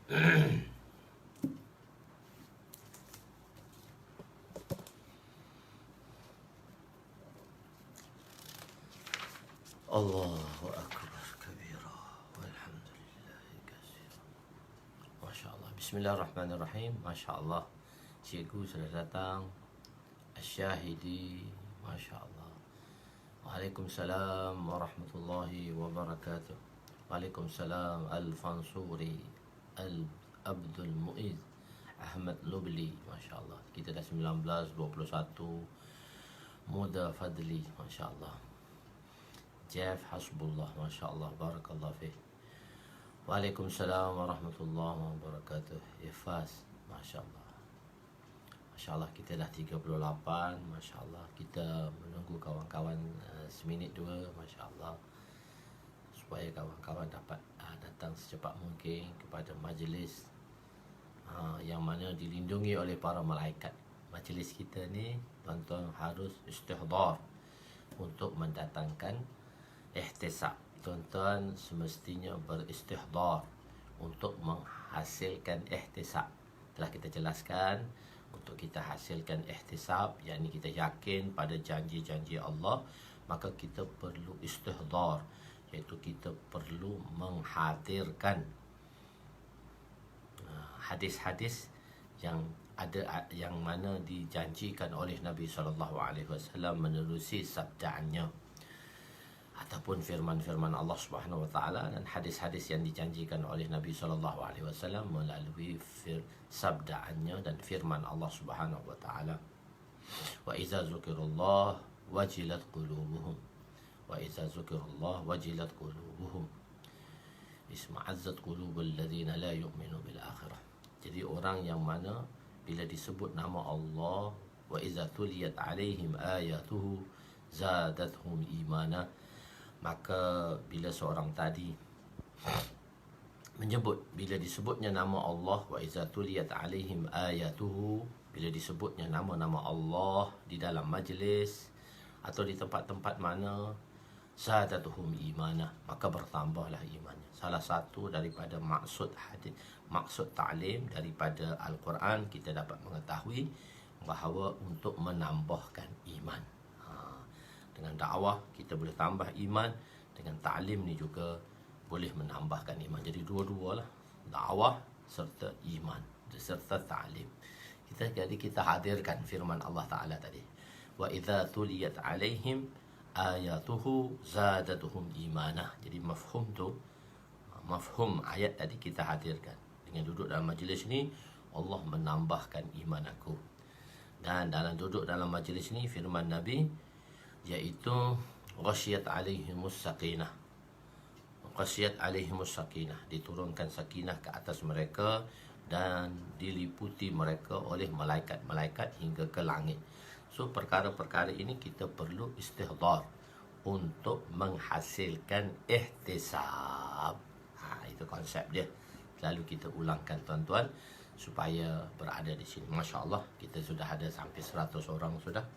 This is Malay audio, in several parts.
Allahu Akbar kabira walhamdulillahi katsira. Masya Allah. Bismillahirrahmanirrahim. Masya Allah. Cikgu sudah datang. Asyahidi. Masya Allah. Waalaikumsalam warahmatullahi wabarakatuh. Waalaikumsalam Al-Fansuri Al-Abdul Muiz Ahmad Lubli. Masya Allah. Kita dah 19, 21. Muda Fadli. Masya Allah. Jeff Hasbullah. Masya Allah. Barakallah fiqh. Waalaikumsalam warahmatullahi wabarakatuh. Ifas. Masya Allah. Masya Allah, kita dah 38. Masya Allah, kita menunggu kawan-kawan seminit dua. Masya Allah, supaya kawan-kawan dapat datang secepat mungkin kepada majlis yang mana dilindungi oleh para malaikat. Majlis kita ni, tuan-tuan harus istihdar untuk mendatangkan ihtisab. Tuan-tuan semestinya beristihdar untuk menghasilkan ihtisab. Telah kita jelaskan, untuk kita hasilkan ihtisab, yakni kita yakin pada janji-janji Allah, maka kita perlu istihdar, iaitu kita perlu menghadirkan hadis-hadis yang ada, yang mana dijanjikan oleh Nabi SAW menerusi sabdaannya, ataupun firman-firman Allah Subhanahu wa taala, dan hadis-hadis yang dijanjikan oleh Nabi SAW melalui sabdaannya dan firman Allah Subhanahu wa taala. Wa iza zukirullah wajilat qulubuhum. Wa iza zukirullah wajilat qulubuhum. Isma'azzat qulubul ladzina la yu'minu bil akhirah. Jadi orang yang mana bila disebut nama Allah, wa iza tuliyat alaihim ayatuhu zadatuhum imana, maka bila seorang tadi menyebut, bila disebutnya nama Allah, wa iza tuliyat alaihim ayatuhu, bila disebutnya nama-nama Allah di dalam majlis atau di tempat-tempat mana, zadatuhum imana, maka bertambahlah imannya. Salah satu daripada maksud hadis, maksud ta'lim daripada Al-Quran, kita dapat mengetahui bahawa untuk menambahkan iman. Dengan dakwah kita boleh tambah iman, dengan ta'lim ni juga boleh menambahkan iman. Jadi dua-dualah, dakwah serta iman serta ta'lim. Jadi kita hadirkan firman Allah Ta'ala tadi, wa idza tuliyat alaihim ayatuhu zadatuhum imanah. Jadi mafhum tu, mafhum ayat tadi kita hadirkan. Dengan duduk dalam majlis ni, Allah menambahkan iman aku. Dan dalam duduk dalam majlis ni, firman Nabi iaitu ghasyiyat alaihimus sakinah. Ghasyiyat alaihimus sakinah, diturunkan sakinah ke atas mereka dan diliputi mereka oleh malaikat-malaikat hingga ke langit. So perkara-perkara ini kita perlu istihdar untuk menghasilkan ihtisab. Itu konsep dia. Selalu kita ulangkan tuan-tuan supaya berada di sini. Masya Allah, kita sudah ada sampai 100 orang sudah.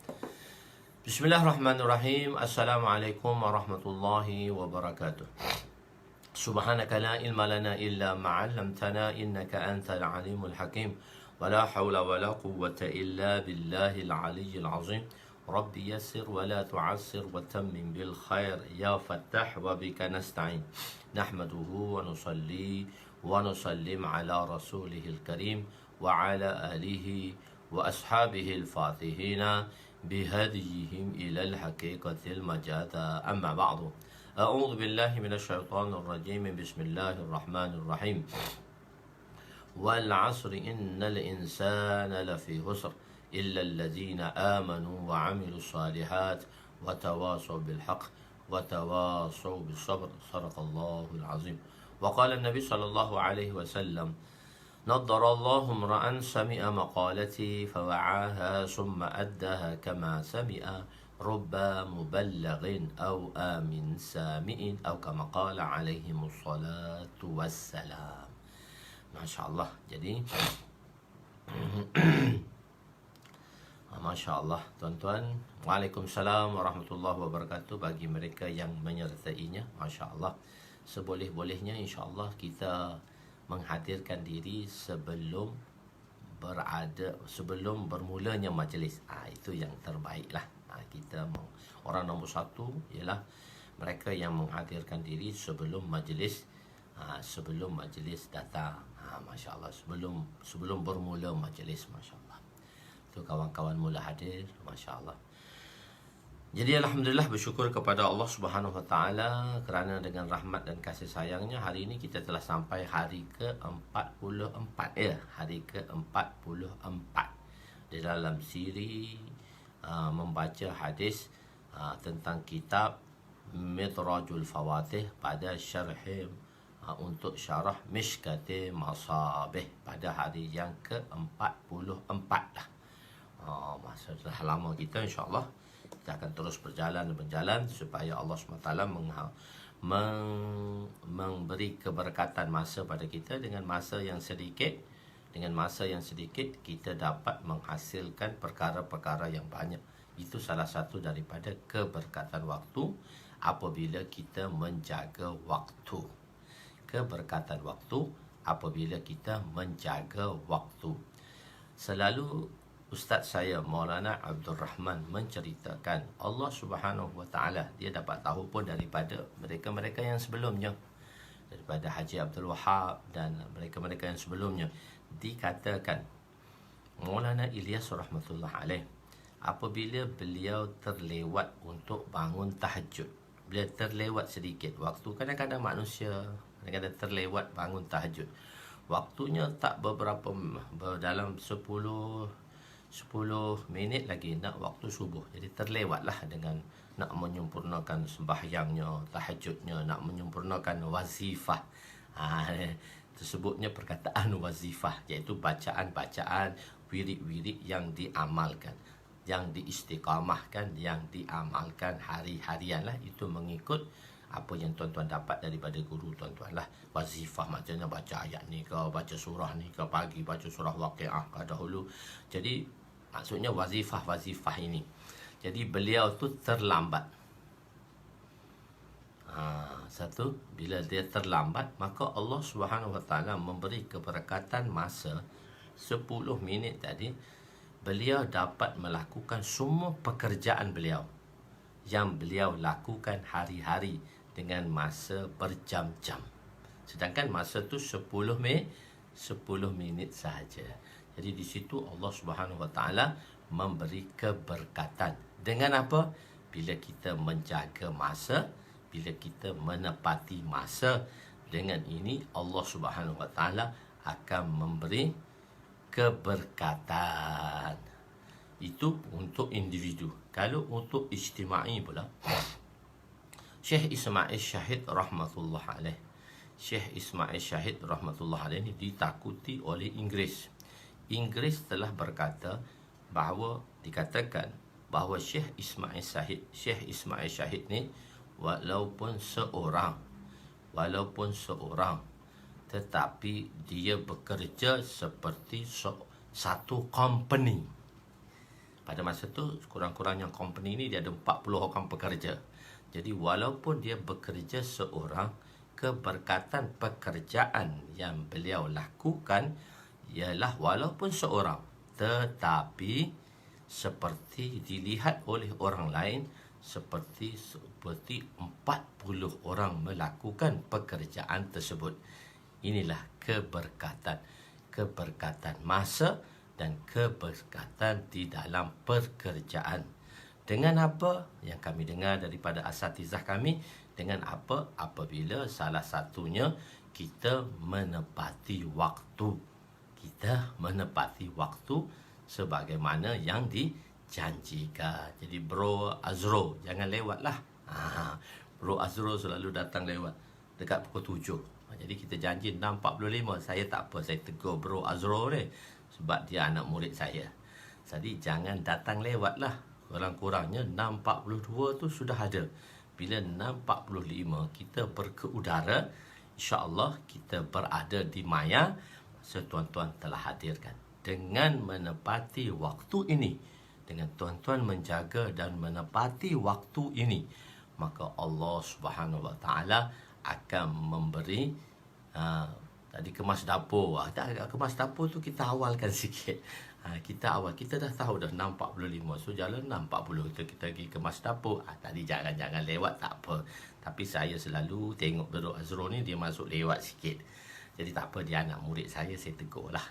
Bismillahirrahmanirrahim. Assalamualaikum warahmatullahi wabarakatuh. Subhanaka la ilma lana illa ma 'allamtana innaka antal alimul hakim. Wa la hawla wa la quwwata illa billahil aliyyil azim. Rabbi yassir wa la tu'assir wa tammim bil khair ya fattah wa bika nasta'in. Nahmaduhu wa nusalli wa nusallim ala rasulihil karim wa ala alihi wa ashabihi al-fatihina بهديهم إلى الحقيقة المجاذة أما بعد أعوذ بالله من الشيطان الرجيم بسم الله الرحمن الرحيم والعصر إن الإنسان لفي خسر إلا الذين آمنوا وعملوا الصالحات وتواصوا بالحق وتواصوا بالصبر صدق الله العظيم وقال النبي صلى الله عليه وسلم نضر الله امرأ سمع مقالتي فوعاها ثم أداها كما سمع رب مبلغ أو آمن سامع أو كما قال عليهم الصلاة والسلام. Masya Allah. Jadi Masya Allah tuan-tuan. Waalaikumsalam warahmatullahi wabarakatuh bagi mereka yang menyertainya. Masya Allah. Seboleh-bolehnya insya Allah kita menghadirkan diri sebelum bermulanya majlis. Itu yang terbaiklah. Kita orang nombor satu ialah mereka yang menghadirkan diri sebelum majlis datang. Masya-Allah, sebelum bermula majlis, masya-Allah. Tu kawan-kawan mula hadir, masya-Allah. Jadi alhamdulillah, bersyukur kepada Allah Subhanahu Wa Taala kerana dengan rahmat dan kasih sayangnya hari ini kita telah sampai hari ke-44 hari ke-44 di dalam siri membaca hadis tentang kitab Midrajul Fawatih pada syarh untuk syarah Mishkati Masabih pada hari yang ke-44 lah. Masa dah lama kita, insya-Allah kita akan terus berjalan supaya Allah SWT memberi keberkatan masa pada kita. Dengan masa yang sedikit kita dapat menghasilkan perkara-perkara yang banyak. Itu salah satu daripada keberkatan waktu apabila kita menjaga waktu. Keberkatan waktu apabila kita menjaga waktu. Selalu Ustaz saya Maulana Abdul Rahman menceritakan Allah Subhanahu Wa Taala, dia dapat tahu pun daripada mereka-mereka yang sebelumnya, daripada Haji Abdul Wahab dan mereka-mereka yang sebelumnya, dikatakan Maulana Ilyas rahmatullah alaih, apabila beliau terlewat untuk bangun tahajud, beliau terlewat sedikit waktu, kadang-kadang manusia kadang-kadang terlewat bangun tahajud, waktunya tak beberapa, dalam 10 minit lagi nak waktu subuh. Jadi terlewatlah dengan nak menyempurnakan sembahyangnya, tahajudnya, nak menyempurnakan wazifah. Tersebutnya perkataan wazifah, iaitu bacaan-bacaan, wirid-wirid yang diamalkan, yang diistiqamahkan, yang diamalkan hari-harian lah. Itu mengikut apa yang tuan-tuan dapat daripada guru tuan-tuan lah. Wazifah macamnya baca ayat ni ke, baca surah ni ke, pagi baca surah Waqiah ke dahulu. Jadi maksudnya wazifah ini. Jadi beliau tu terlambat. Satu, bila dia terlambat, maka Allah Subhanahu Wa Taala memberi keberkatan masa 10 minit tadi. Beliau dapat melakukan semua pekerjaan beliau yang beliau lakukan hari-hari dengan masa berjam-jam. Sedangkan masa tu 10 minit sahaja. Jadi di situ Allah Subhanahu Wa Taala memberi keberkatan. Dengan apa? Bila kita menjaga masa, bila kita menepati masa, dengan ini Allah Subhanahu Wa Taala akan memberi keberkatan. Itu untuk individu. Kalau untuk ijtimai pula, Syekh Ismail Syahid rahmatullah alaih, Syekh Ismail Syahid rahmatullah alaih ini ditakuti oleh Inggeris. Inggeris telah berkata bahawa, dikatakan bahawa Syekh Ismail Syahid ni walaupun seorang tetapi dia bekerja seperti satu company. Pada masa tu kurang-kurangnya company ni dia ada 40 orang pekerja. Jadi walaupun dia bekerja seorang, keberkatan pekerjaan yang beliau lakukan ialah walaupun seorang, tetapi seperti dilihat oleh orang lain seperti 40 orang melakukan pekerjaan tersebut. Inilah keberkatan masa dan keberkatan di dalam pekerjaan. Dengan apa yang kami dengar daripada asatizah kami, dengan apa? Apabila salah satunya kita menepati waktu. Kita menepati waktu sebagaimana yang dijanjikan. Jadi Bro Azro jangan lewatlah. Bro Azro selalu datang lewat dekat pukul 7. Jadi kita janji 6.45. Saya tak apa, saya tegur Bro Azro ni sebab dia anak murid saya. Jadi jangan datang lewatlah. Kurang-kurangnya 6.42 tu sudah ada. Bila 6.45 kita berkeudara, insya-Allah kita berada di maya. Tuan-tuan telah hadirkan. Dengan menepati waktu ini, dengan tuan-tuan menjaga dan menepati waktu ini, maka Allah Subhanahu Wa Taala akan memberi Tadi kemas dapur. Kemas dapur tu kita awalkan sikit. Kita dah tahu dah 6.45. So jalan 6.40 kita pergi kemas dapur. Tadi jangan lewat, tak apa. Tapi saya selalu tengok Beruk Azrul ni dia masuk lewat sikit. Jadi tak apa, dia anak murid saya tegur lah.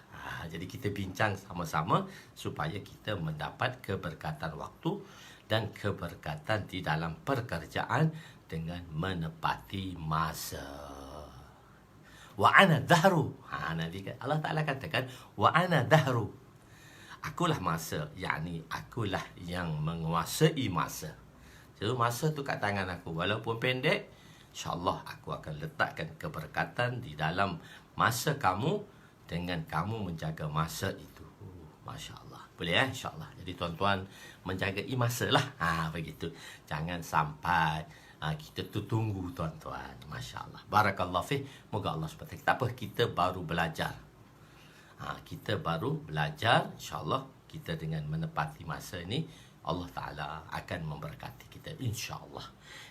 Jadi kita bincang sama-sama supaya kita mendapat keberkatan waktu dan keberkatan di dalam pekerjaan dengan menepati masa. Wa ana dahru. Nanti Allah Ta'ala katakan wa ana dahru. Akulah masa, yakni akulah yang menguasai masa. Jadi masa tu kat tangan aku, walaupun pendek, insya-Allah aku akan letakkan keberkatan di dalam masa kamu dengan kamu menjaga masa itu. Masya-Allah. Boleh insya-Allah. Jadi tuan-tuan menjaga masa lah. Begitu. Jangan sampai kita tu tunggu tuan-tuan. Masya-Allah. Barakallahu fiik. Moga Allah SWT. Tak apa, kita baru belajar. Kita baru belajar, insya-Allah kita dengan menepati masa ini Allah Ta'ala akan memberkati kita, insya-Allah.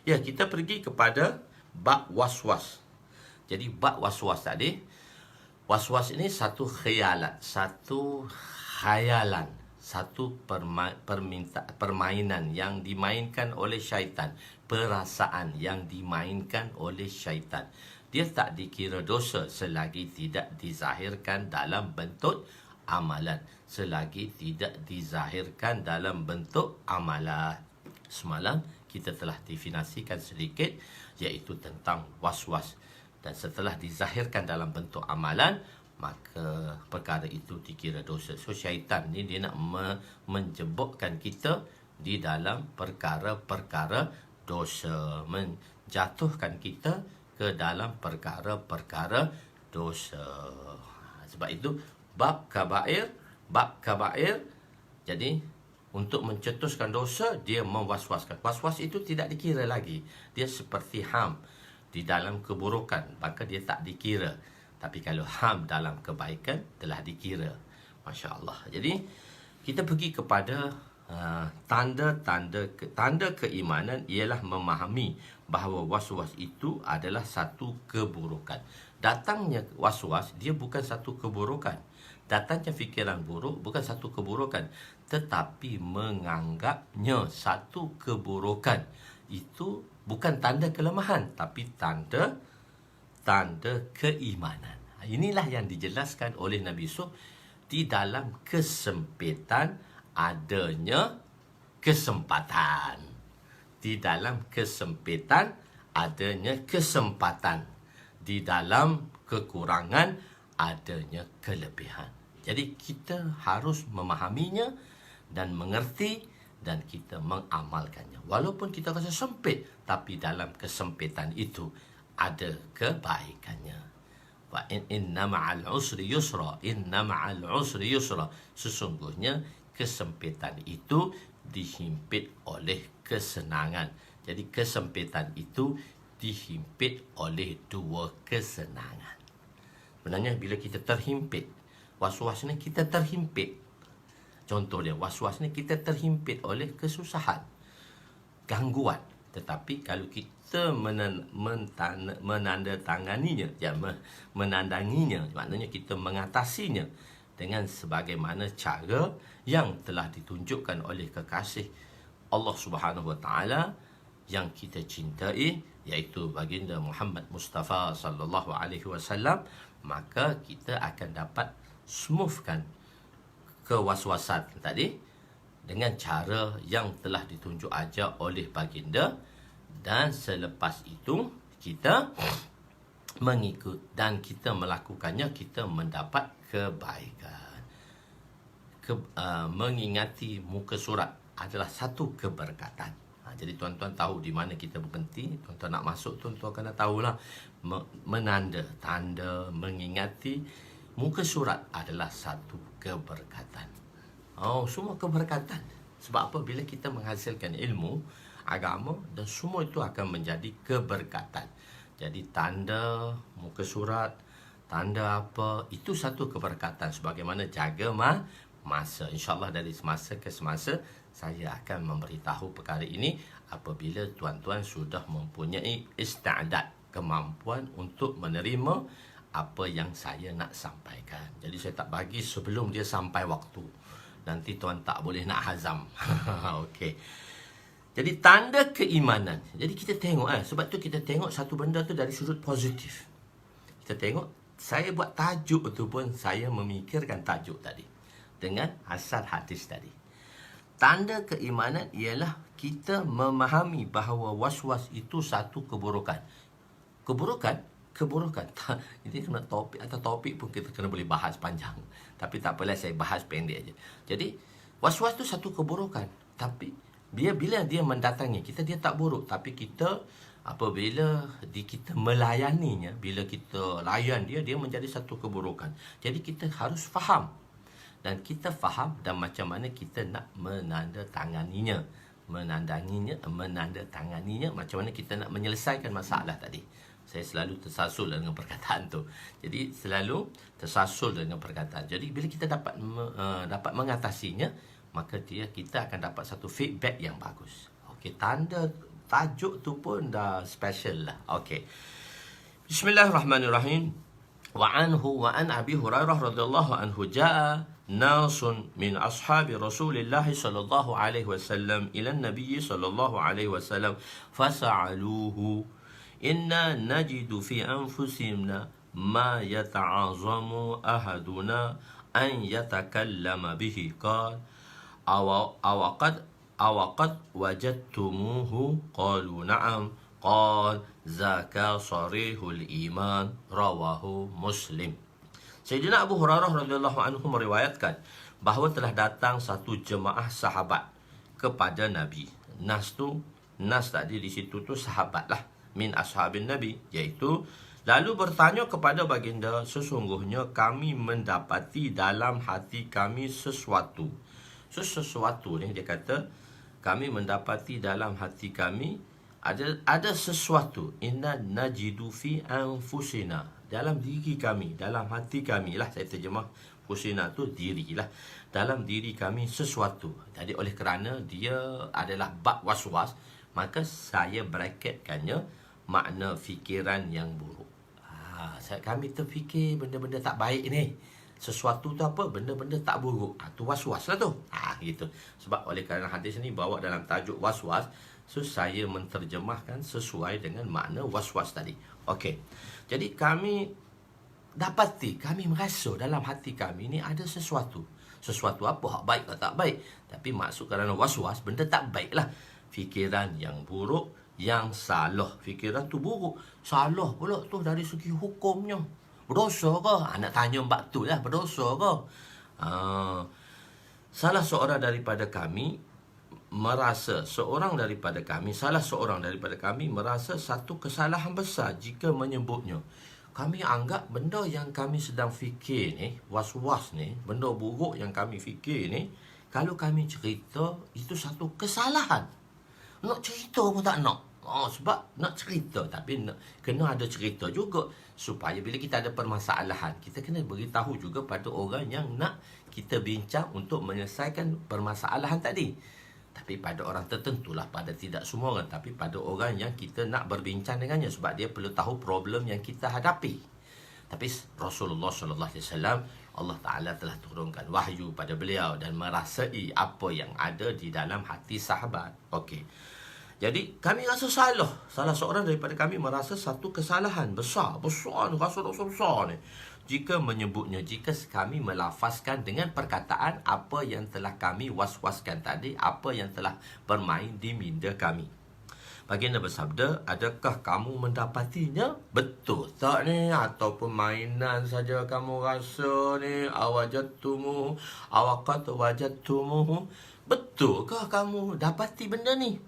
Ya, kita pergi kepada bab waswas. Jadi bab waswas tadi, waswas ini satu khayalan, satu permainan yang dimainkan oleh syaitan, perasaan yang dimainkan oleh syaitan. Dia tak dikira dosa selagi tidak dizahirkan dalam bentuk amalan. Selagi tidak dizahirkan dalam bentuk amalan. Semalam kita telah definisikan sedikit, iaitu tentang waswas. Dan setelah dizahirkan dalam bentuk amalan, maka perkara itu dikira dosa. So syaitan ni dia nak menjebukkan kita di dalam perkara-perkara dosa, menjatuhkan kita ke dalam perkara-perkara dosa. Sebab itu bab kabair. Jadi untuk mencetuskan dosa, dia mewaswaskan. Waswas itu tidak dikira lagi. Dia seperti ham di dalam keburukan, maka dia tak dikira. Tapi kalau ham dalam kebaikan telah dikira. Masya Allah. Jadi kita pergi kepada tanda keimanan ialah memahami bahawa waswas itu adalah satu keburukan. Datangnya waswas dia bukan satu keburukan. Datangnya fikiran buruk bukan satu keburukan, tetapi menganggapnya satu keburukan itu bukan tanda kelemahan, tapi tanda keimanan. Inilah yang dijelaskan oleh Nabi Yusuf. Di dalam kesempitan adanya kesempatan. Di dalam kesempitan adanya kesempatan. Di dalam kekurangan adanya kelebihan. Jadi kita harus memahaminya dan mengerti dan kita mengamalkannya. Walaupun kita rasa sempit, tapi dalam kesempitan itu ada kebaikannya. Wa inna ma'al usri yusra, inna ma'al usri yusra. Sesungguhnya kesempitan itu dihimpit oleh kesenangan. Jadi kesempitan itu dihimpit oleh dua kesenangan. Sebenarnya bila kita terhimpit, waswas ni kita terhimpit. Contoh dia, waswas ni kita terhimpit oleh kesusahan, gangguan. Tetapi kalau kita menandatanganinya, menandanginya, maknanya kita mengatasinya dengan sebagaimana cara yang telah ditunjukkan oleh kekasih Allah Subhanahu Wa Taala yang kita cintai, iaitu baginda Muhammad Mustafa sallallahu alaihi wasallam, maka kita akan dapat smoothkan kewaswasan tadi dengan cara yang telah ditunjuk aja oleh baginda, dan selepas itu kita mengikut dan kita melakukannya, kita mendapat kebaikan. Mengingati muka surat adalah satu keberkatan. Jadi tuan-tuan tahu di mana kita berhenti. Tuan-tuan nak masuk, tuan-tuan kena tahulah tanda mengingati muka surat adalah satu keberkatan. Semua keberkatan. Sebab apa? Bila kita menghasilkan ilmu agama, dan semua itu akan menjadi keberkatan. Jadi tanda muka surat, tanda apa, itu satu keberkatan. Sebagaimana jaga masa. InsyaAllah dari semasa ke semasa saya akan memberitahu perkara ini apabila tuan-tuan sudah mempunyai isti'adat, kemampuan untuk menerima apa yang saya nak sampaikan. Jadi saya tak bagi sebelum dia sampai waktu. Nanti tuan tak boleh nak hazam. Okey. Jadi tanda keimanan. Jadi kita tengok sebab tu kita tengok satu benda tu dari sudut positif. Kita tengok, saya buat tajuk tu pun saya memikirkan tajuk tadi dengan asal hadis tadi. Tanda keimanan ialah kita memahami bahawa was-was itu satu keburukan. Keburukan. Ini kena topik atau topik pun kita kena boleh bahas panjang. Tapi tak apalah, saya bahas pendek aja. Jadi was-was tu satu keburukan. Tapi bila dia mendatangi kita, dia tak buruk. Tapi kita apabila kita melayaninya, bila kita layan dia menjadi satu keburukan. Jadi kita harus faham. Dan kita faham dan macam mana kita nak menandatanganinya. Menandatanganinya, macam mana kita nak menyelesaikan masalah tadi. Saya selalu tersasul dengan perkataan tu. Jadi selalu tersasul dengan perkataan. Jadi bila kita dapat mengatasinya, maka kita akan dapat satu feedback yang bagus. Okey, tanda tajuk tu pun dah special lah. Okey. Bismillahirrahmanirrahim. Wa an Abi Hurairah radhiyallahu anhu jaa nasun min ashabi Rasulillah sallallahu alaihi wasallam ila an-nabiy sallallahu alaihi wasallam fas'aluhu inna najidu fi anfusina ma yata'azamu ahaduna an yatakallama bihi qala awaqad wajadtumuhu qalu na'am qala zaka sarihul iman rawahu Muslim. Sayyidina Abu Hurairah radhiyallahu anhu meriwayatkan bahawa telah datang satu jemaah sahabat kepada Nabi. Nas tadi di situ tu sahabat lah, min ashabin Nabi, iaitu lalu bertanya kepada baginda, sesungguhnya kami mendapati dalam hati kami sesuatu. Sesuatu ni dia kata, kami mendapati dalam hati kami ada sesuatu. Inna najidu fi anfusina, dalam diri kami, dalam hati kami lah. Saya terjemah fusina tu diri lah. Dalam diri kami sesuatu. Jadi oleh kerana dia adalah bab was-was, maka saya bracketkannya makna fikiran yang buruk. Kami terfikir benda-benda tak baik ni. Sesuatu tu apa? Benda-benda tak buruk. Tu was-was lah tu. Gitu. Sebab oleh kerana hadis ni bawa dalam tajuk was-was, so saya menterjemahkan sesuai dengan makna was-was tadi. Okey. Jadi kami dapati, kami merasa dalam hati kami ni ada sesuatu. Sesuatu apa? Hak baik atau tak baik? Tapi maksud kerana was-was, benda tak baik lah. Fikiran yang buruk, yang salah. Fikiran tu buruk. Salah pula tu dari segi hukumnya. Berdosa ke? Nak tanya mbak tu lah. Berdosa ke? Salah seorang daripada kami merasa satu kesalahan besar jika menyebutnya. Kami anggap benda yang kami sedang fikir ni, was-was ni, benda buruk yang kami fikir ni, kalau kami cerita, itu satu kesalahan. Nak cerita pun tak nak. Sebab nak cerita, tapi kena ada cerita juga. Supaya bila kita ada permasalahan, kita kena beritahu juga pada orang yang nak kita bincang untuk menyelesaikan permasalahan tadi. Tapi pada orang tertentu lah, pada tidak semua orang, tapi pada orang yang kita nak berbincang dengannya, sebab dia perlu tahu problem yang kita hadapi. Tapi Rasulullah sallallahu alaihi wasallam, Allah Ta'ala telah turunkan wahyu pada beliau dan merasai apa yang ada di dalam hati sahabat. Okey. Jadi kami rasa salah. Salah seorang daripada kami merasa satu kesalahan besar ni, rasa dosa besar ni, jika menyebutnya, jika kami melafazkan dengan perkataan apa yang telah kami was-waskan tadi, apa yang telah bermain di minda kami. Baginda bersabda, adakah kamu mendapatinya? Betul tak ni? Ataupun mainan saja kamu rasa ni? Awajadtumuhu, awaqad wajadtumuhu. Betulkah kamu dapati benda ni?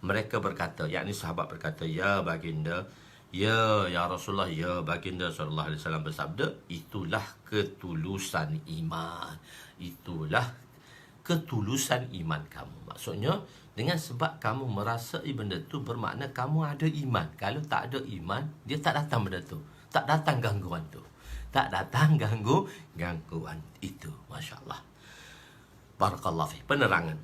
Mereka berkata, yakni sahabat berkata, ya baginda, ya Rasulullah, ya baginda sallallahu alaihi wasallam bersabda, itulah ketulusan iman. Itulah ketulusan iman kamu. Maksudnya, dengan sebab kamu merasai benda tu, bermakna kamu ada iman. Kalau tak ada iman, dia tak datang benda tu. Tak datang gangguan tu. Tak datang gangguan itu. Masya Allah. Barakallahu fi. Penerangan.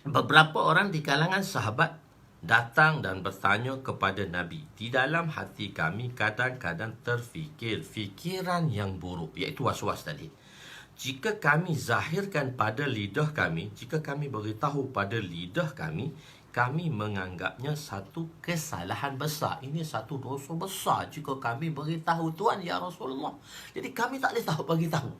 Beberapa orang di kalangan sahabat datang dan bertanya kepada Nabi, di dalam hati kami kadang-kadang terfikir fikiran yang buruk, iaitu was-was tadi. Jika kami zahirkan pada lidah kami, jika kami beritahu pada lidah kami, kami menganggapnya satu kesalahan besar. Ini satu dosa besar jika kami beritahu Tuhan, ya Rasulullah. Jadi kami tak boleh tahu beritahu.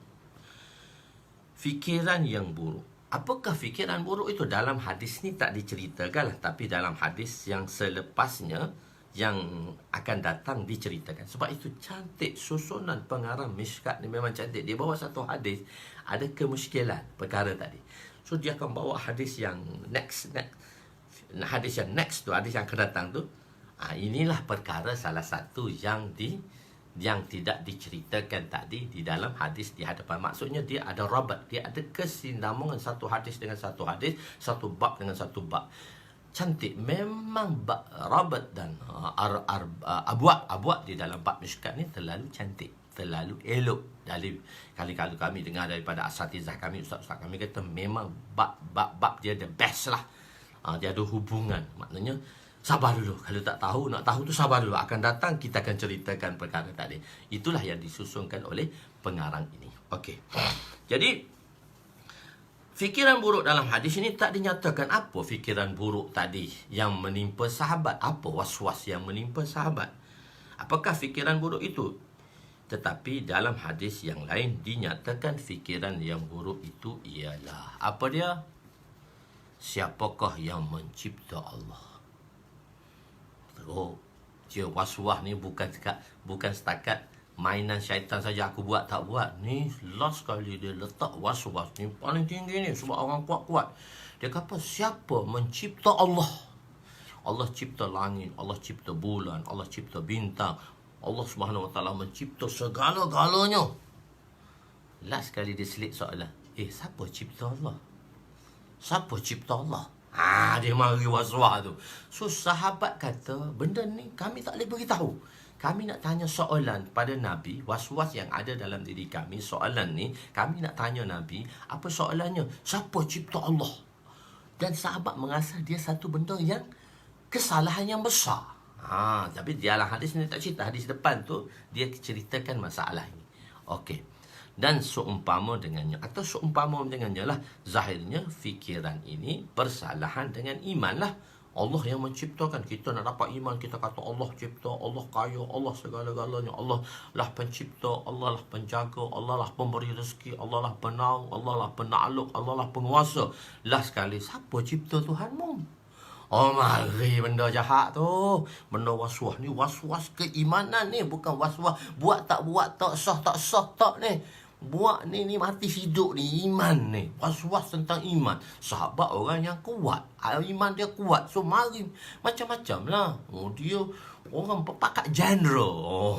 Fikiran yang buruk. Apakah fikiran buruk itu? Dalam hadis ni tak diceritakan lah, tapi dalam hadis yang selepasnya yang akan datang diceritakan. Sebab itu cantik susunan pengarang Mishkat ni, memang cantik. Dia bawa satu hadis, ada kemuskilan perkara tadi. So dia akan bawa hadis yang next. Hadis yang next tu, hadis yang akan datang tu. Inilah perkara salah satu yang tidak diceritakan tadi di dalam hadis di hadapan. Maksudnya dia ada rabat, dia ada kesinambungan satu hadis dengan satu hadis, satu bab dengan satu bab. Cantik memang rabat dan abwab di dalam bab Mishkat ni terlalu cantik, terlalu elok. Dari kali-kali kami dengar daripada asatizah kami, ustaz-ustaz kami kata memang bab dia the best lah. Dia ada hubungan, maknanya sabar dulu. Kalau tak tahu, nak tahu tu sabar dulu. Akan datang, kita akan ceritakan perkara tadi. Itulah yang disusunkan oleh pengarang ini. Okey. Jadi, fikiran buruk dalam hadis ini tak dinyatakan apa fikiran buruk tadi yang menimpa sahabat. Apa was-was yang menimpa sahabat. Apakah fikiran buruk itu? Tetapi dalam hadis yang lain dinyatakan fikiran yang buruk itu ialah, apa dia? Siapakah yang mencipta Allah? Oh, dia was-was ni bukan setakat mainan syaitan saja, aku buat tak buat. Ni last kali dia letak was-was ni paling tinggi ni, sebab orang kuat-kuat. Dia kata siapa mencipta Allah? Allah cipta langit, Allah cipta bulan, Allah cipta bintang. Allah Subhanahu Wa Taala mencipta segala-galanya. Last kali dia selit soalan, siapa cipta Allah? Siapa cipta Allah? Dia mari was-was tu. So sahabat kata, benda ni kami tak boleh beritahu. Kami nak tanya soalan pada Nabi, was-was yang ada dalam diri kami, soalan ni kami nak tanya Nabi. Apa soalannya? Siapa cipta Allah? Dan sahabat merasa dia satu benda yang kesalahan yang besar. Tapi dalam hadis ni tak cerita. Hadis depan tu dia ceritakan masalah ini. Okey. Dan seumpama dengannya, atau seumpama dengannya lah, zahirnya fikiran ini bersalahan dengan iman lah. Allah yang menciptakan. Kita nak dapat iman, kita kata Allah cipta, Allah kaya, Allah segala-galanya, Allah lah pencipta, Allah lah penjaga, Allah lah pemberi rezeki, Allah lah penaung, Allah lah penakluk, Allah lah penguasa. Last sekali, siapa cipta Tuhanmu? Mari benda jahat tu. Benda was-was ni, was-was keimanan ni. Bukan was-was buat tak sah tak ni. Buat ni mati hidup ni, iman ni. Was-was tentang iman. Sahabat orang yang kuat, iman dia kuat. So mari macam-macam lah. Dia orang pakat genre.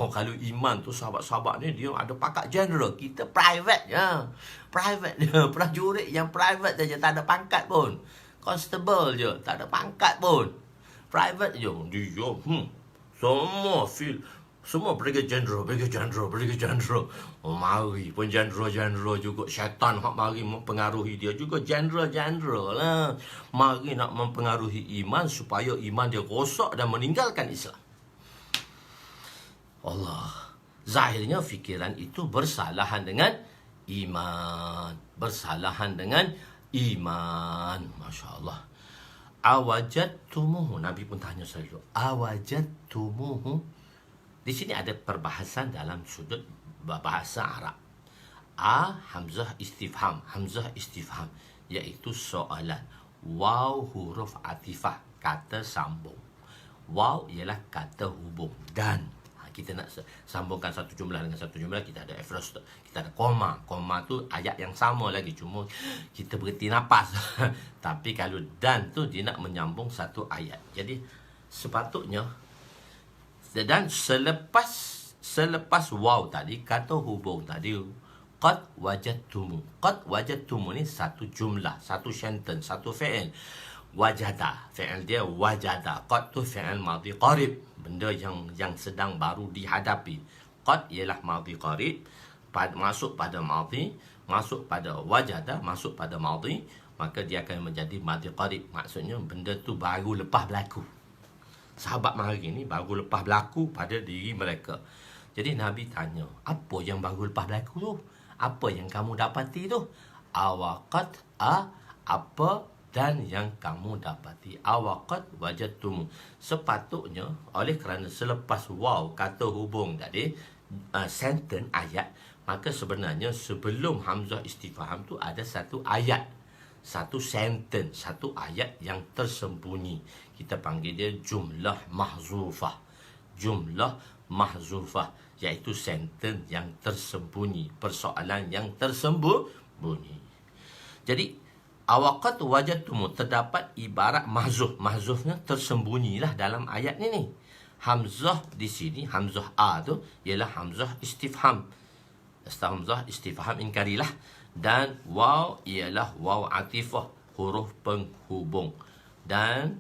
Kalau iman tu sahabat-sahabat ni dia ada pakat genre. Kita private je. Private je. Prajurit yang private je, tak ada pangkat pun. Constable je, tak ada pangkat pun. Private je. Dia semua pergi genre. Mari pun genre juga. Syaitan hak mari mempengaruhi dia juga genre lah. Mari nak mempengaruhi iman supaya iman dia rosak dan meninggalkan Islam. Allah. Zahirnya fikiran itu bersalahan dengan iman. Bersalahan dengan iman. Masya Allah. Awajadtumuhu. Nabi pun tanya saya, awajadtumuhu. Di sini ada perbahasan dalam sudut bahasa Arab. Hamzah istifham, iaitu soalan. Waw huruf atifah, kata sambung. Waw ialah kata hubung. Dan kita nak sambungkan satu jumlah dengan satu jumlah, kita ada afros, kita ada koma. Koma tu ayat yang sama lagi, cuma kita berhenti nafas. Tapi kalau dan tu dia nak menyambung satu ayat. Jadi sepatutnya, dan selepas waw tadi, kata hubung tadi, qad wajadtumu ni satu jumlah, satu sentence, satu fi'il. Wajada, fi'il dia wajada. Qad tu fi'il madhi qarib, benda yang sedang baru dihadapi. Qad ialah madhi qarib, masuk pada madhi, masuk pada wajada, masuk pada madhi, maka dia akan menjadi madhi qarib. Maksudnya benda tu baru lepas berlaku. Sahabat mari ni baru lepas berlaku pada diri mereka. Jadi Nabi tanya, apa yang baru lepas berlaku tu? Apa yang kamu dapati tu? Awaqat apa dan yang kamu dapati. Awaqat wajadtumu. Sepatutnya oleh kerana selepas waw kata hubung tadi, sentence ayat, maka sebenarnya sebelum hamzah istifham tu ada satu ayat, satu sentence, satu ayat yang tersembunyi. Kita panggil dia jumlah mahzufah. Jumlah mahzufah, iaitu sentence yang tersembunyi, persoalan yang tersembunyi. Jadi awaqat wajadtumu terdapat ibarat mahzuf. Mahzufnya tersembunyilah dalam ayat ni. Hamzah di sini, hamzah a tu ialah hamzah istifham. Hamzah istifham inkarilah. Dan waw ialah waw atifah, huruf penghubung. Dan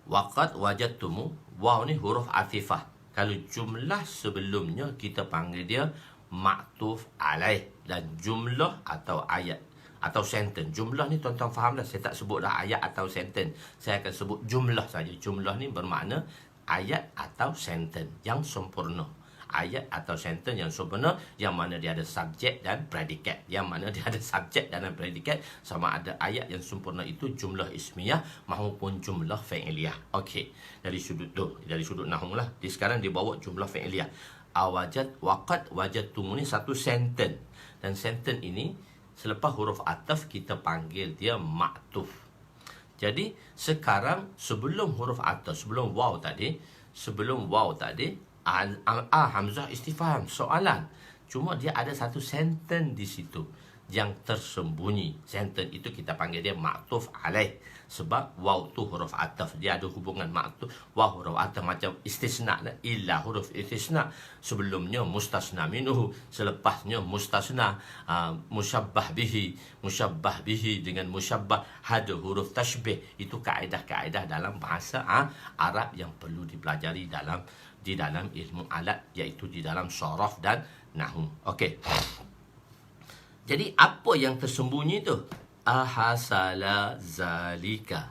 waqat wajadtumu, waw ni huruf atifah. Kalau jumlah sebelumnya kita panggil dia ma'tuf alaih, dan jumlah atau ayat atau sentence. Jumlah ni tuan-tuan faham dah, saya tak sebut dah ayat atau sentence. Saya akan sebut jumlah saja. Jumlah ni bermakna ayat atau sentence yang sempurna. Ayat atau sentence yang sempurna, yang mana dia ada subjek dan predikat. Yang mana dia ada subjek dan predikat, sama ada ayat yang sempurna itu jumlah ismiyah maupun jumlah fi'liyah. Okey, dari sudut tu, dari sudut nahwu lah. Di sekarang dia bawa jumlah fi'liyah. Waqat wajadtumu ni satu sentence, dan sentence ini selepas huruf ataf kita panggil dia ma'tuf. Jadi sekarang sebelum huruf ataf, sebelum waw tadi, hamzah istifham, soalan. Cuma dia ada satu sentence di situ yang tersembunyi. Sentence itu kita panggil dia ma'tuf alaih. Sebab waw tu huruf ataf, dia ada hubungan ma'tuf. Waw huruf ataf macam istisna, illa huruf istisna. Sebelumnya mustasna minhu, selepasnya mustasna. Musyabbah bihi dengan musyabbah, ada huruf tashbih. Itu kaedah-kaedah dalam bahasa Arab yang perlu dipelajari di dalam ilmu alat, iaitu di dalam syaraf dan nahwu. Okey. Jadi apa yang tersembunyi tu? Ahasala zalika.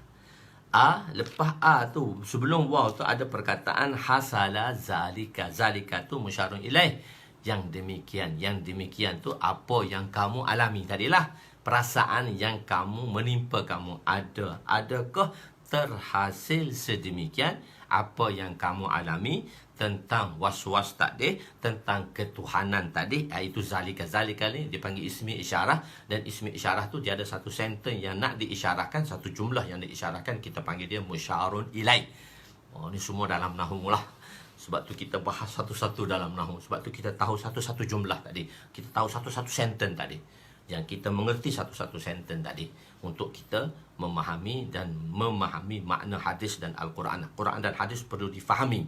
Lepas tu, sebelum waw tu ada perkataan hasala zalika. Zalika tu musyarun ilaih. Yang demikian tu apa yang kamu alami tadilah. Perasaan yang kamu menimpa kamu. Adakah terhasil sedemikian apa yang kamu alami tentang was-was tadi, tentang ketuhanan tadi, iaitu zalika. Zalika ni dipanggil ismi isyarah, dan ismi isyarah tu dia ada satu sentence yang nak diisyarahkan, satu jumlah yang diisyarahkan, kita panggil dia musyarun ilaih. Ni semua dalam nahwu lah. Sebab tu kita bahas satu-satu dalam nahwu. Sebab tu kita tahu satu-satu jumlah tadi, kita tahu satu-satu sentence tadi, yang kita mengerti satu-satu sentence tadi, untuk kita memahami makna hadis dan Al-Quran. Quran dan hadis perlu difahami.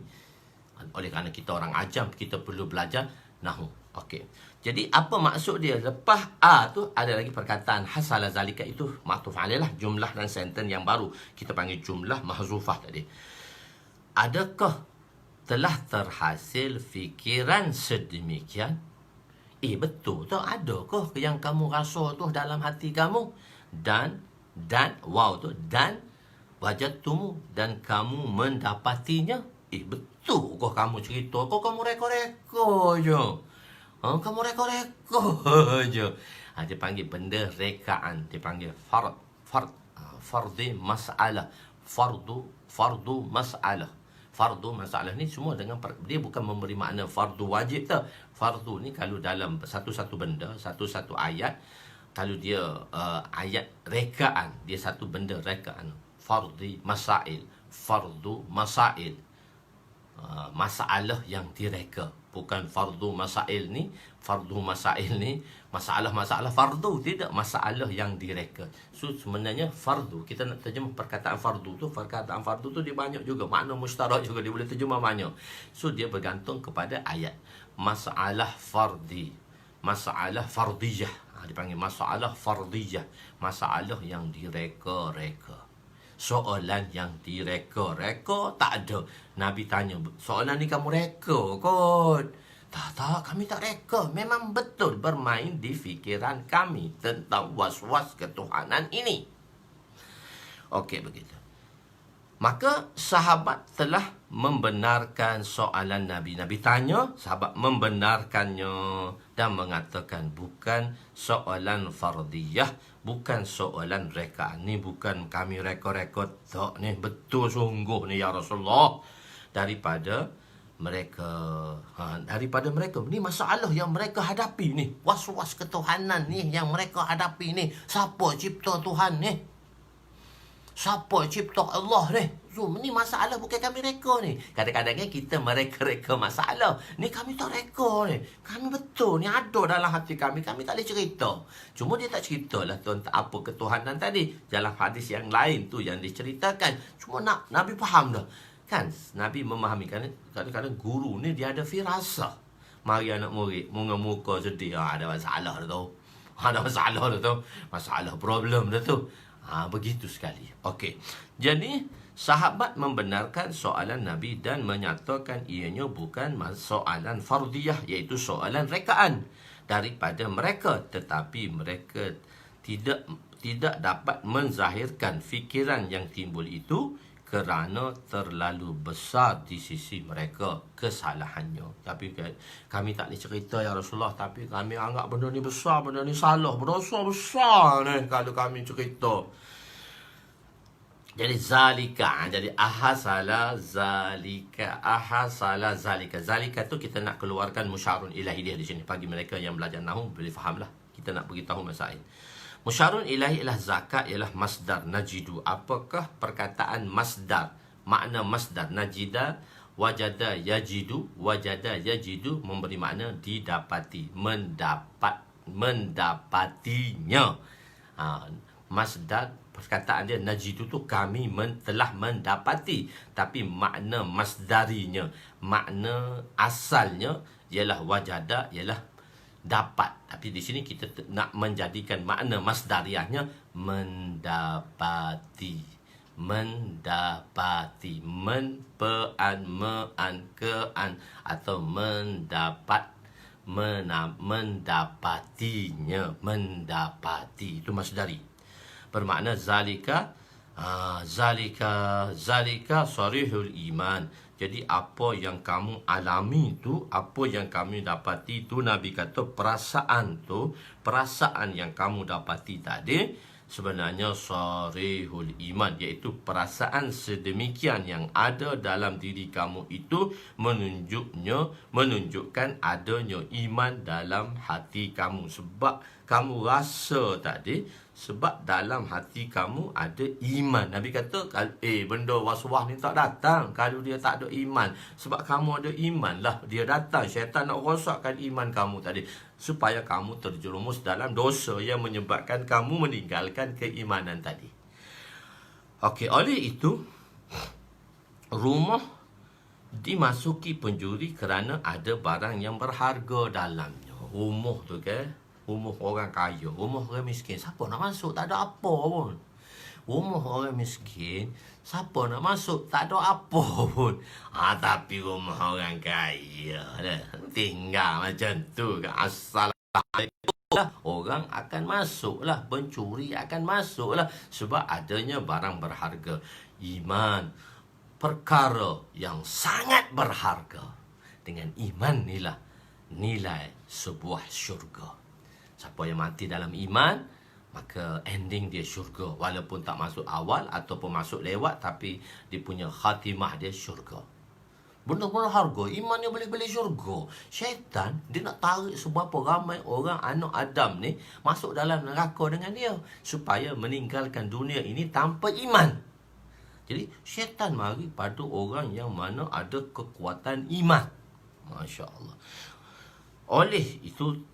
Oleh kerana kita orang ajam, kita perlu belajar nahwu. Okey. Jadi apa maksud dia? Lepas tu ada lagi perkataan hasala zalika, itu ma'tuf alaih lah, jumlah dan sentence yang baru. Kita panggil jumlah mahzufah tadi. Adakah telah terhasil fikiran sedemikian? Betul tu, adakah yang kamu rasa tu dalam hati kamu? Dan waw tu, dan wajadtumu, dan kamu mendapatinya. Betul kau kamu cerita, kau kamu reka-reka je. Kamu reka-reka je. Dia panggil benda rekaan, dia panggil fardi mas'alah. Fardu mas'alah. Fardu masalah ni semua dengan dia bukan memberi makna fardu wajib tak. Fardu ni kalau dalam satu-satu benda, satu-satu ayat, kalau dia ayat rekaan, dia satu benda rekaan. Fardi masail, fardu masail. Masalah yang direka, bukan fardu masail ni. Fardu masail ni masalah-masalah fardu, tidak masalah yang direka. So sebenarnya fardu, kita nak terjemah perkataan fardu tu, dia banyak juga makna mustarak juga, dia boleh terjemah banyak. So dia bergantung kepada ayat. Masalah fardi, masalah fardiyah, dipanggil masalah fardiyah, masalah yang direka-reka. Soalan yang direka-reka tak ada. Nabi tanya, soalan ni kamu reka kot? Tak, kami tak reka. Memang betul bermain di fikiran kami tentang was-was ketuhanan ini. Okey, begitu. Maka sahabat telah membenarkan soalan Nabi. Nabi tanya, sahabat membenarkannya dan mengatakan bukan soalan fardiyah, bukan soalan rekaan. Ni bukan kami reka-reka, tak ni, betul sungguh ni ya Rasulullah. Daripada mereka ni masalah yang mereka hadapi ni, was-was ketuhanan ni yang mereka hadapi ni. Siapa cipta Tuhan ni? Siapa cipta Allah ni? So, ni masalah bukan kami reka ni. Kadang-kadang kita mereka-reka masalah. Ni kami tak reka ni. Kami betul ni ada dalam hati kami. Kami tak boleh cerita. Cuma dia tak ceritalah tentang apa ketuhanan tadi. Dalam hadis yang lain tu yang diceritakan. Cuma Nabi faham dah. Kan Nabi memahami. Kadang-kadang guru ni dia ada firasah. Mari anak murid muka sedih. Ada masalah dah tu. Ada masalah dah tu. Masalah problem dah tu. Begitu sekali. Okey. Jadi sahabat membenarkan soalan Nabi dan menyatakan ianya bukan soalan fardiyah, iaitu soalan rekaan daripada mereka, tetapi mereka tidak dapat menzahirkan fikiran yang timbul itu kerana terlalu besar di sisi mereka kesalahannya. Tapi kami tak boleh cerita ya Rasulullah, tapi kami anggap benda ni besar, benda ni salah, berdosa besar ni kalau kami cerita. Jadi zalika, jadi ahasala zalika, ahasala zalika. Zalika tu kita nak keluarkan musyarun ilahi dia di sini. Bagi mereka yang belajar nahwu boleh fahamlah. Kita nak beritahu masail. Musyarun ilahi ialah zakat, ialah masdar najidu. Apakah perkataan masdar? Makna masdar najida, wajada yajidu, wajada yajidu memberi makna didapati, mendapatinya. Masdar, perkataan dia najidu tu kami telah mendapati, tapi makna masdarinya, makna asalnya ialah wajada, ialah dapat. Tapi di sini kita nak menjadikan makna masdariahnya mendapati, kean atau mendapatinya, mendapati itu masdari. Bermakna zalika sarihul iman. Jadi apa yang kamu alami tu, apa yang kami dapati tu, Nabi kata perasaan yang kamu dapati tadi sebenarnya sarihul iman, iaitu perasaan sedemikian yang ada dalam diri kamu itu menunjukkan adanya iman dalam hati kamu. Sebab kamu rasa tadi, sebab dalam hati kamu ada iman. Nabi kata, benda was-was ni tak datang kalau dia tak ada iman. Sebab kamu ada iman lah dia datang. Syaitan nak rosakkan iman kamu tadi, supaya kamu terjerumus dalam dosa yang menyebabkan kamu meninggalkan keimanan tadi. Okey, oleh itu rumah dimasuki pencuri kerana ada barang yang berharga dalamnya. Rumah tu kan, rumah orang kaya, rumah orang miskin, siapa nak masuk? Tak ada apa pun. Rumah orang miskin, siapa nak masuk? Tak ada apa pun. Tapi rumah orang kaya dah, tinggal macam tu kan, asal orang akan masuklah, pencuri akan masuklah, sebab adanya barang berharga. Iman, perkara yang sangat berharga. Dengan iman inilah nilai sebuah syurga. Siapa yang mati dalam iman, maka ending dia syurga. Walaupun tak masuk awal ataupun masuk lewat, tapi dia punya khatimah dia syurga. Benda-benda harga, iman dia boleh beli syurga. Syaitan, dia nak tarik seberapa ramai orang anak Adam ni masuk dalam neraka dengan dia, supaya meninggalkan dunia ini tanpa iman. Jadi syaitan mari pada orang yang mana ada kekuatan iman. Masya Allah. Oleh itu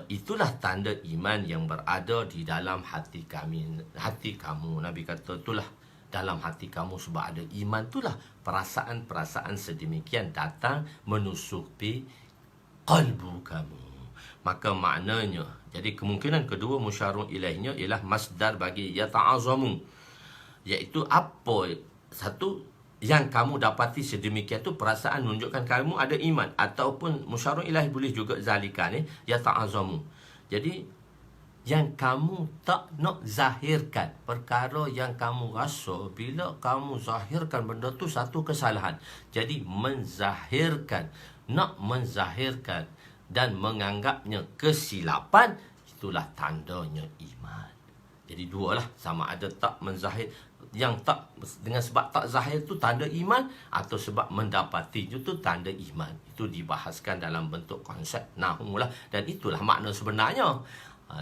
itulah tanda iman yang berada di dalam hati kamu. Nabi kata itulah dalam hati kamu, sebab ada iman, itulah perasaan-perasaan sedemikian datang menusupi qalbu kamu. Maka maknanya, jadi kemungkinan kedua musyarun ilaihnya ialah masdar bagi yata'azamu, iaitu apa? Satu, yang kamu dapati sedemikian tu perasaan menunjukkan kamu ada iman, ataupun musyarah ilahi boleh juga zalika ni ya ta'azamu. Jadi yang kamu tak nak zahirkan, perkara yang kamu rasa bila kamu zahirkan benda tu satu kesalahan. Jadi menzahirkan, nak menzahirkan dan menganggapnya kesilapan, itulah tandanya iman. Jadi dua lah, sama ada tak menzahir, yang tak dengan sebab tak zahir tu tanda iman, atau sebab mendapati itu tanda iman. Itu dibahaskan dalam bentuk konsep nahwu lah, dan itulah makna sebenarnya.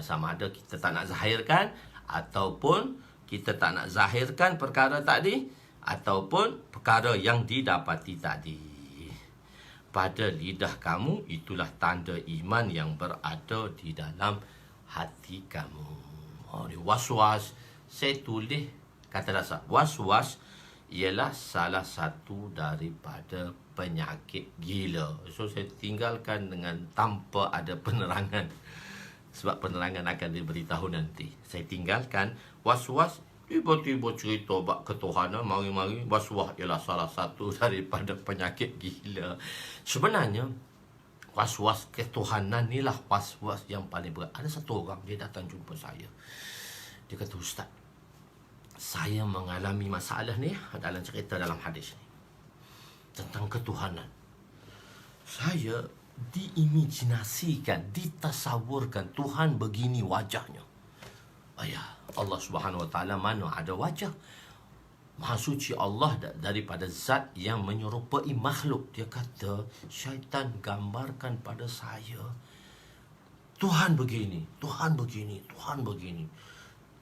Sama ada kita tak nak zahirkan, ataupun kita tak nak zahirkan perkara tadi, ataupun perkara yang didapati tadi. Pada lidah kamu, itulah tanda iman yang berada di dalam hati kamu. Was-was, saya tulis kata dasar. Was-was ialah salah satu daripada penyakit gila. So saya tinggalkan dengan tanpa ada penerangan, sebab penerangan akan diberitahu nanti. Saya tinggalkan was-was. Tiba-tiba cerita bab ketuhanan, mari-mari was-was ialah salah satu daripada penyakit gila. Sebenarnya was-was ketuhanan ni lah was-was yang paling berat. Ada satu orang, dia datang jumpa saya. Dia kata, Ustaz, saya mengalami masalah ni dalam cerita dalam hadis ni tentang ketuhanan. Saya diimajinasikan, ditasawurkan Tuhan begini wajahnya. Ayah, Allah Subhanahu Wa Taala mana ada wajah? Maha suci Allah daripada zat yang menyerupai makhluk. Dia kata, syaitan gambarkan pada saya Tuhan begini, Tuhan begini, Tuhan begini.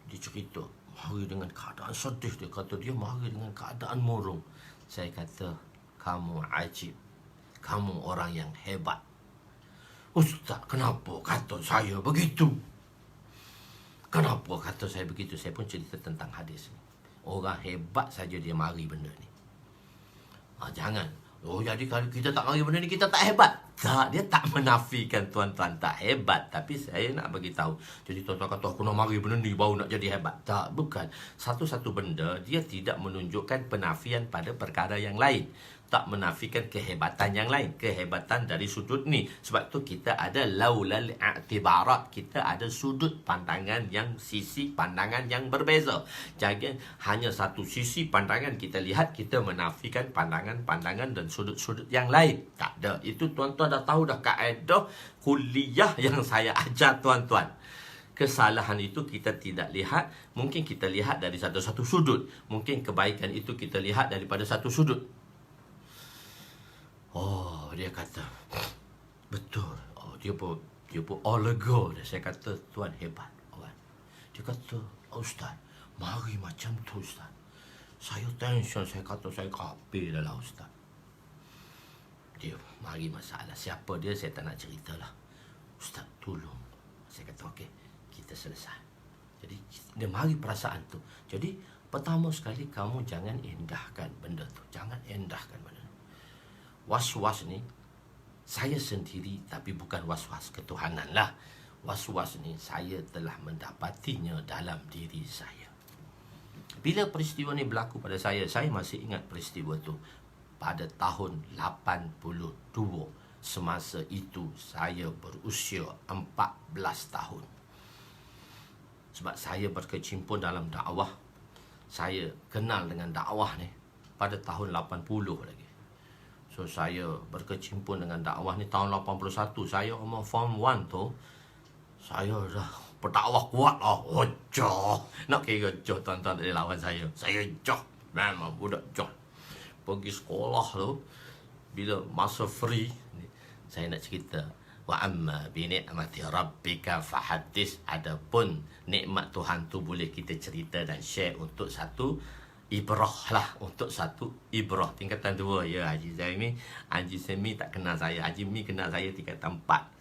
Dia cerita, mari dengan keadaan sedih. Dia kata, dia mari dengan keadaan murung. Saya kata, kamu ajib, kamu orang yang hebat. Ustaz, kenapa kata saya begitu? Kenapa kata saya begitu? Saya pun cerita tentang hadis ni. Orang hebat saja dia mari benda ni. Jangan. Jadi kalau kita tak mari benda ni, kita tak hebat. Tak, dia tak menafikan tuan-tuan tak hebat. Tapi saya nak bagi tahu. Jadi tuan-tuan kata, aku nak mari benda ni baru nak jadi hebat. Tak, bukan. Satu-satu benda, dia tidak menunjukkan penafian pada perkara yang lain. Tak menafikan kehebatan yang lain. Kehebatan dari sudut ni. Sebab tu kita ada laulal i'tibarat. Kita ada sudut pandangan yang, sisi pandangan yang berbeza. Jangan hanya satu sisi pandangan kita lihat, kita menafikan pandangan-pandangan dan sudut-sudut yang lain. Tak ada. Itu tuan-tuan dah tahu dah kaedah kuliah yang saya ajar tuan-tuan. Kesalahan itu kita tidak lihat. Mungkin kita lihat dari satu-satu sudut. Mungkin kebaikan itu kita lihat daripada satu sudut. Oh, dia kata, betul. Oh, dia pun lega. Saya kata, tuan hebat. Dia kata, Ustaz, mari macam tu, Ustaz. Saya tension. Saya kata, saya kapir dah lah, Ustaz. Dia mari masalah. Siapa dia, saya tak nak cerita lah. Ustaz, tolong. Saya kata, okey, kita selesai. Jadi, dia mari perasaan tu. Jadi, pertama sekali, kamu jangan endahkan benda tu. Jangan endahkan benda tu. Was-was ni, saya sendiri, tapi bukan was-was ketuhanan lah. Was-was ni, saya telah mendapatinya dalam diri saya. Bila peristiwa ni berlaku pada saya masih ingat peristiwa tu. Pada tahun 82, semasa itu saya berusia 14 tahun. Sebab saya berkecimpung dalam dakwah. Saya kenal dengan dakwah ni pada tahun 80 lagi. So saya berkecimpung dengan dakwah ni tahun 81. Saya umur form 1 tu, saya dah berdakwah kuat lah. Joh. Nak kira joh tuan-tuan dari lawan saya. Saya joh. Memang budak joh. Pergi sekolah tu, bila masa free, saya nak cerita. Wa amma bi ni'mati rabbika fahaddis. Adapun nikmat Tuhan tu boleh kita cerita dan share untuk satu ibrah lah, untuk satu ibrah. Tingkatan 2 ya Haji Zaimi. Haji Zaimi tak kenal saya. Haji Mi kenal saya tingkatan 4.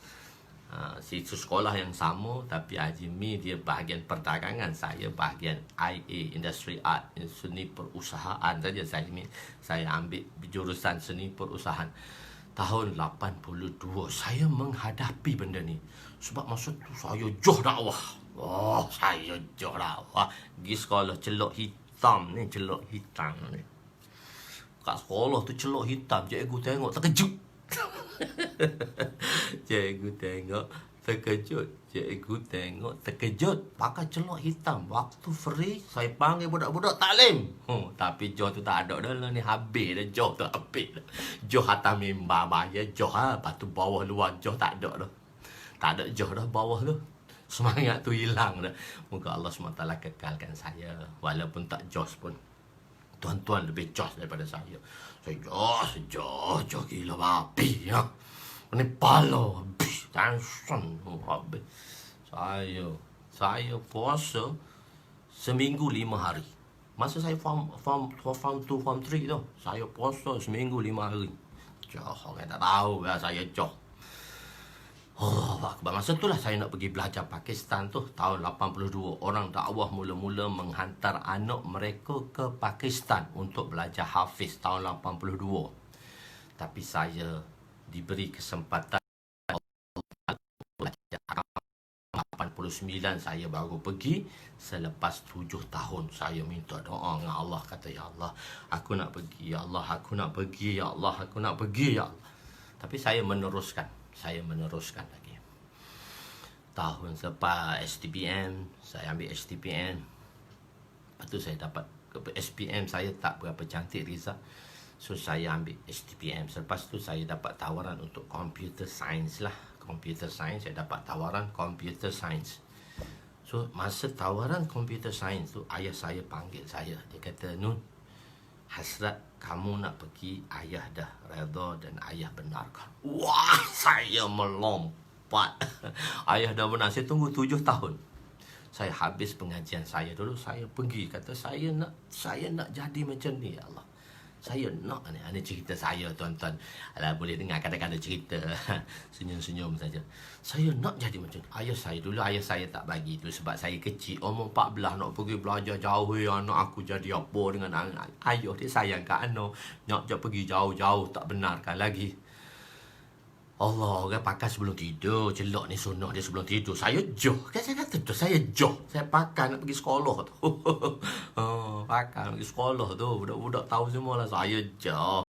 Situ sekolah yang sama, tapi Haji Mi dia bahagian perdagangan, saya bahagian IA, Industry Art, seni perusahaan saja. Saya ambil jurusan seni perusahaan. Tahun 82 saya menghadapi benda ni. Sebab masa tu saya joh dakwah. Saya joh dakwah. Pergi sekolah celok hitam ni, celok hitam ni. kat sekolah tu celok hitam. Cikgu tengok terkejut. Cikgu tengok terkejut. Cikgu tengok terkejut. Pakai celok hitam. Waktu free, saya panggil budak-budak taklim. Tapi Joh tu tak ada dah lah ni. Habis dah Joh tu, habis dah. Joh atas mimbar bayar Joh ha. Lepas tu bawah luar Joh tak ada dah. Tak ada Joh dah bawah tu. Semangat tu hilang dah. Moga Allah SWT kekalkan saya. Walaupun tak Joh pun. Tuan-tuan lebih jos daripada saya. Saya jos gila babi ya. Ini pala habis. Tension habis. Saya puasa seminggu 5 hari. Masa saya form 2, form 3 tu. Saya puasa seminggu 5 hari. Joh, orang tak tahu ya saya joh. Oh, masa itulah saya nak pergi belajar Pakistan tu. Tahun 82, orang dakwah mula-mula menghantar anak mereka ke Pakistan untuk belajar hafiz tahun 82. Tapi saya diberi kesempatan belajar 89 saya baru pergi. Selepas 7 tahun saya minta doa dengan Allah. Kata, ya Allah, aku nak pergi. Ya Allah, aku nak pergi. Ya Allah, aku nak pergi. Ya Allah. Tapi saya meneruskan lagi. Tahun selepas STPM, saya ambil STPM. Lepas tu saya dapat SPM, saya tak berapa cantik result. So saya ambil STPM. Selepas tu saya dapat tawaran untuk computer science lah. Computer science, saya dapat tawaran computer science. So masa tawaran computer science tu, ayah saya panggil saya. Dia kata, Nun, hasrat kamu nak pergi, ayah dah redha dan ayah benarkan. Wah, saya melompat. Ayah dah benar. Saya tunggu 7 tahun. Saya habis pengajian saya dulu, saya pergi. Kata, saya nak jadi macam ni, ya Allah. Saya nak ni. Ini cerita saya, tuan-tuan. Alah, boleh dengar kadang-kadang cerita. Senyum-senyum saja. Saya nak jadi macam ni. Ayah saya tak bagi tu. Sebab saya kecil, umur 14, nak pergi belajar jauh. Anak aku jadi apa dengan anak. Ayah dia sayang kat anak. Nak pergi jauh-jauh, tak benarkan lagi. Allah, orang pakai sebelum tidur. Celok ni sunnah dia sebelum tidur. Saya joh. Kan saya kata tu, saya joh. Saya pakai nak pergi sekolah tu. Pakai nak pergi sekolah tu. Budak-budak tahu semua lah. Saya joh.